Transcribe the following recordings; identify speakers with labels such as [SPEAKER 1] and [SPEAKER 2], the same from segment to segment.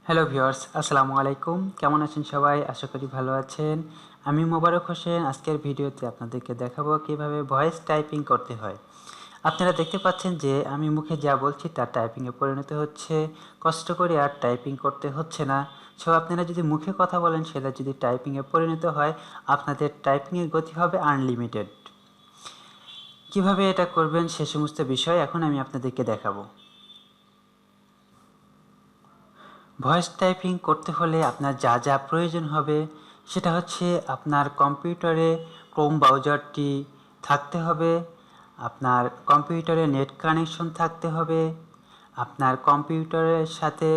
[SPEAKER 1] Hello viewers, আসসালামু আলাইকুম। কেমন আছেন সবাই? আশা করি ভালো আছেন। আমি মোবারক হোসেন। আজকের ভিডিওতে আপনাদেরকে দেখাবো কিভাবে ভয়েস টাইপিং করতে হয়। আপনারা দেখতে পাচ্ছেন যে আমি মুখে যা বলছি তা টাইপিংয়ে পরিণত হচ্ছে। কষ্ট করে আর টাইপিং করতে হচ্ছে না। সো আপনারা যদি মুখে কথা বলেন সেটা যদি টাইপিংয়ে পরিণত হয়, আপনাদের টাইপিংয়ের গতি হবে আনলিমিটেড। কিভাবে এটা করবেন সে সমস্ত বিষয় এখন আমি আপনাদেরকে দেখাবো। ভয়েস টাইপিং করতে হলে আপনার যা যা প্রয়োজন হবে সেটা হচ্ছে আপনার কম্পিউটারে ক্রোম ব্রাউজারটি থাকতে হবে, আপনার কম্পিউটারে নেট কানেকশন থাকতে হবে, আপনার কম্পিউটারের সাথে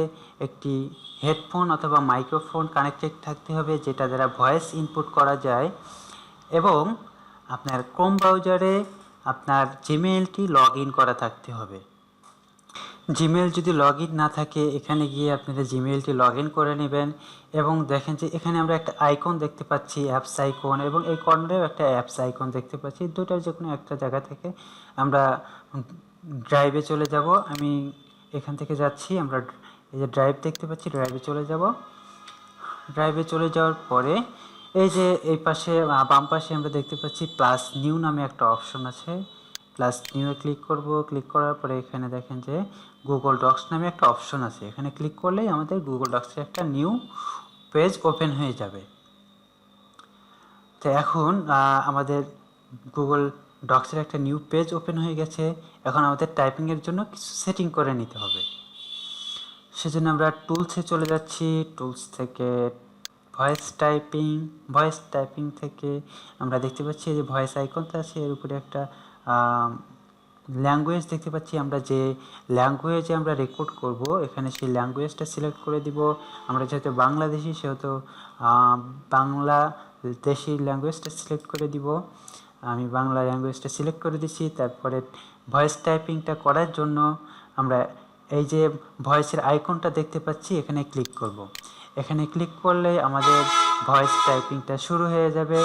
[SPEAKER 1] একটি হেডফোন অথবা মাইক্রোফোন কানেক্টেড থাকতে হবে যেটা দ্বারা ভয়েস ইনপুট করা যায়, এবং আপনার ক্রোম ব্রাউজারে আপনার জিমেইলটি লগ ইন করা থাকতে হবে। জিমেইল যদি লগ ইন না থাকে এখানে গিয়ে আপনারা জিমেইলটি লগ ইন করে নেবেন এবং দেখেন যে এখানে আমরা একটা আইকন দেখতে পাচ্ছি, অ্যাপস আইকন, এবং এই কর্নারেও একটা অ্যাপস আইকন দেখতে পাচ্ছি। দুটার যে কোনো একটা জায়গা থেকে আমরা ড্রাইভে চলে যাব। আমি এখান থেকে যাচ্ছি, আমরা এই যে ড্রাইভ দেখতে পাচ্ছি, ড্রাইভে চলে যাব। ড্রাইভে চলে যাওয়ার পরে এই যে এই পাশে বাম পাশে আমরা দেখতে পাচ্ছি প্লাস নিউ নামে একটা অপশন আছে। প্লাস নিউয়ে ক্লিক করব। ক্লিক করার পরে এখানে দেখেন যে গুগল ডক্স নামে একটা অপশন আছে। এখানে ক্লিক করলেই আমাদের গুগল ডক্সের একটা নিউ পেজ ওপেন হয়ে যাবে। তো এখন আমাদের গুগল ডক্সের একটা নিউ পেজ ওপেন হয়ে গেছে। এখন আমাদের টাইপিংয়ের জন্য কিছু সেটিং করে নিতে হবে। সেজন্য আমরা টুলসে চলে যাচ্ছি। টুলস থেকে ভয়েস টাইপিং থেকে আমরা দেখতে পাচ্ছি যে ভয়েস আইকনটা আছে, এর উপরে একটা ল্যাঙ্গুয়েজ দেখতে পাচ্ছি। আমরা যে ল্যাঙ্গুয়েজে আমরা রেকর্ড করব এখানে সেই ল্যাঙ্গুয়েজটা সিলেক্ট করে দিব। আমরা যেহেতু বাংলাদেশি সেহেতু বাংলাদেশি ল্যাঙ্গুয়েজটা সিলেক্ট করে দিব। আমি বাংলা ল্যাঙ্গুয়েজটা সিলেক্ট করে দিচ্ছি। তারপরে ভয়েস টাইপিংটা করার জন্য আমরা এই যে ভয়েসের আইকনটা দেখতে পাচ্ছি এখানে ক্লিক করব। এখানে ক্লিক করলে আমাদের ভয়েস টাইপিংটা শুরু হয়ে যাবে।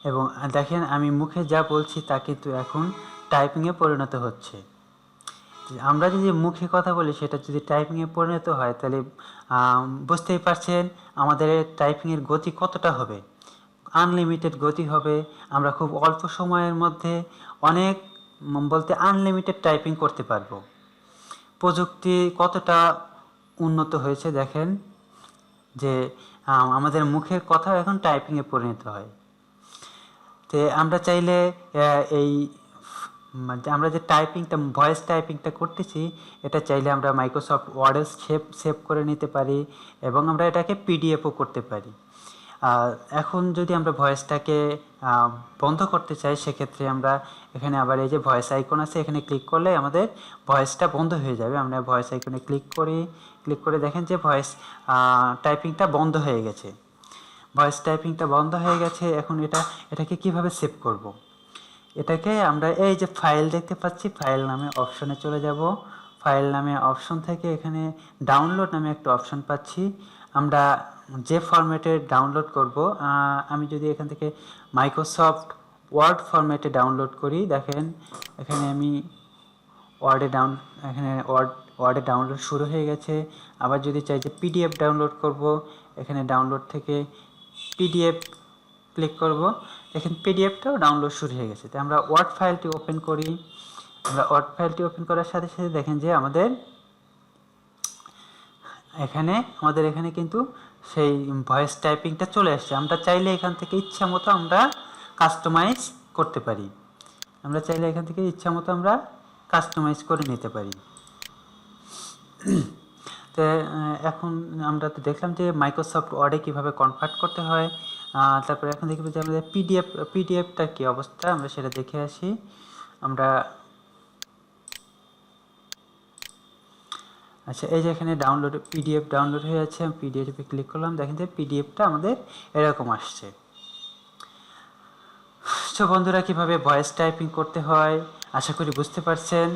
[SPEAKER 1] এবং দেখেন আমি মুখে যা বলছি তা কিন্তু এখন টাইপিংয়ে পরিণত হচ্ছে। আমরা যদি মুখে কথা বলি সেটা যদি টাইপিংয়ে পরিণত হয় তাহলে বুঝতেই পারছেন আমাদের টাইপিংয়ের গতি কতটা হবে। আনলিমিটেড গতি হবে। আমরা খুব অল্প সময়ের মধ্যে অনেক বলতে আনলিমিটেড টাইপিং করতে পারবো। প্রযুক্তি কতটা উন্নত হয়েছে দেখেন যে আমাদের মুখের কথাও এখন টাইপিংয়ে পরিণত হয়। তো আমরা চাইলে এই আমরা যে টাইপিংটা ভয়েস টাইপিংটা করতেছি এটা চাইলে আমরা মাইক্রোসফট ওয়ার্ডে সেভ করে নিতে পারি এবং আমরা এটাকে পিডিএফও করতে পারি। এখন যদি আমরা ভয়েসটাকে বন্ধ করতে চাই সেক্ষেত্রে আমরা এখানে আবার এই যে ভয়েস আইকন আছে এখানে ক্লিক করলে আমাদের ভয়েসটা বন্ধ হয়ে যাবে। আমরা ভয়েস আইকনে ক্লিক করে দেখেন যে ভয়েস টাইপিংটা বন্ধ হয়ে গেছে। ভয়েস টাইপিংটা বন্ধ হয়ে গেছে। এখন এটাকে কিভাবে সেভ করব। এটাকে আমরা এই যে ফাইল দেখতে পাচ্ছি ফাইল নামে অপশনে চলে যাব। ফাইল নামে অপশন থেকে এখানে ডাউনলোড নামে একটা অপশন পাচ্ছি। আমরা যে ফরম্যাটে ডাউনলোড করব, আমি যদি এখান থেকে মাইক্রোসফট ওয়ার্ড ফরম্যাটে ডাউনলোড করি, দেখেন এখানে আমি ওয়ার্ডে ডাউনলোড শুরু হয়ে গেছে। আবার যদি চাই যে পিডিএফ ডাউনলোড করব, এখানে ডাউনলোড থেকে পিডিএফ ক্লিক করব। দেখেন পিডিএফটাও ডাউনলোড শুরু হয়ে গেছে। তো আমরা ওয়ার্ড ফাইলটি ওপেন করি। আমরা ওয়ার্ড ফাইলটি ওপেন করার সাথে সাথে দেখেন যে আমাদের এখানে কিন্তু সেই ভয়েস টাইপিংটা চলে আসছে। আমরা চাইলে এখান থেকে ইচ্ছা মতো আমরা কাস্টমাইজ করতে পারি। আমরা কাস্টমাইজ করে নিতে পারি। তো এখন আমরা তো দেখলাম যে মাইক্রোসফট ওয়ার্ডে কীভাবে কনভার্ট করতে হয়। তারপরে এখন দেখব যে আমাদের পিডিএফটার কী অবস্থা আমরা সেটা দেখে আসি। আচ্ছা, এই যে এখানে পিডিএফ ডাউনলোড হয়ে যাচ্ছে। আমি পিডিএফে ক্লিক করলাম, দেখেন যে পিডিএফটা আমাদের এরকম আসছে। সো বন্ধুরা কীভাবে ভয়েস টাইপিং করতে হয় আশা করি বুঝতে পারছেন।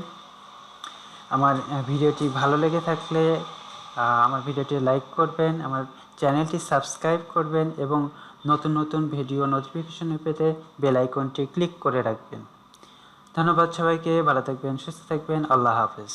[SPEAKER 1] আমার ভিডিওটি ভালো লেগে থাকলে আমার ভিডিওটি লাইক করবেন, আমার চ্যানেলটি সাবস্ক্রাইব করবেন এবং নতুন নতুন ভিডিও নোটিফিকেশন পেতে বেল আইকনটি ক্লিক করে রাখবেন। ধন্যবাদ সবাইকে। ভালো থাকবেন, সুস্থ থাকবেন। আল্লাহ হাফেজ।